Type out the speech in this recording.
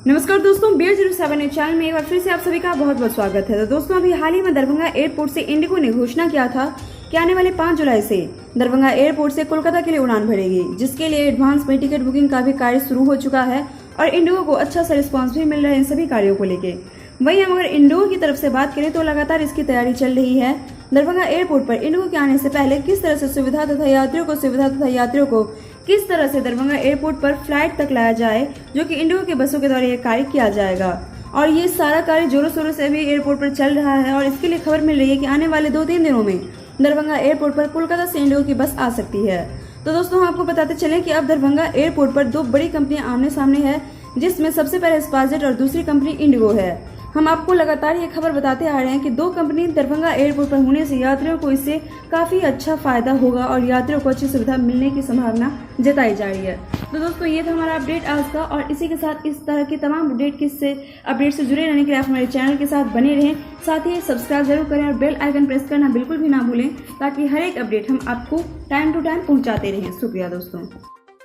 नमस्कार दोस्तों, BR07 channel में एक बार फिर से आप सभी का बहुत बहुत स्वागत है। तो दोस्तों, अभी हाल ही में दरभंगा एयरपोर्ट से इंडिगो ने घोषणा किया था कि आने वाले 5 जुलाई से दरभंगा एयरपोर्ट से कोलकाता के लिए उड़ान भरेगी, जिसके लिए एडवांस में टिकट बुकिंग का भी कार्य शुरू हो चुका है और इंडिगो को अच्छा सा रिस्पॉन्स भी मिल रहा है इन सभी कार्यों को लेके। वहीं हम अगर इंडिगो की तरफ से बात करें तो लगातार इसकी तैयारी चल रही है। दरभंगा एयरपोर्ट पर इंडिगो के आने से पहले किस तरह से सुविधा तथा यात्रियों को किस तरह से दरभंगा एयरपोर्ट पर फ्लाइट तक लाया जाए, जो कि इंडिगो के बसों के द्वारा यह कार्य किया जाएगा। और ये सारा कार्य जोरों शोरों से अभी एयरपोर्ट पर चल रहा है और इसके लिए खबर मिल रही है कि आने वाले 2-3 दिनों में दरभंगा एयरपोर्ट पर कोलकाता से इंडिगो की बस आ सकती है। तो दोस्तों, हम आपको बताते चलें कि अब दरभंगा एयरपोर्ट पर 2 बड़ी कंपनियां आमने सामने है, जिसमें सबसे पहले स्पाइसजेट और दूसरी कंपनी इंडिगो है। हम आपको लगातार ये खबर बताते आ रहे हैं कि 2 कंपनी दरभंगा एयरपोर्ट पर होने से यात्रियों को इससे काफी अच्छा फायदा होगा और यात्रियों को अच्छी सुविधा मिलने की संभावना जताई जा रही है। तो दोस्तों, ये था हमारा अपडेट आज का, और इसी के साथ इस तरह की तमाम अपडेट से जुड़े रहने के लिए आप हमारे चैनल के साथ बने रहें। साथ ही सब्सक्राइब जरूर करें और बेल आइकन प्रेस करना बिल्कुल भी ना भूलें, ताकि हर एक अपडेट हम आपको टाइम टू टाइम पहुंचाते रहें। शुक्रिया दोस्तों।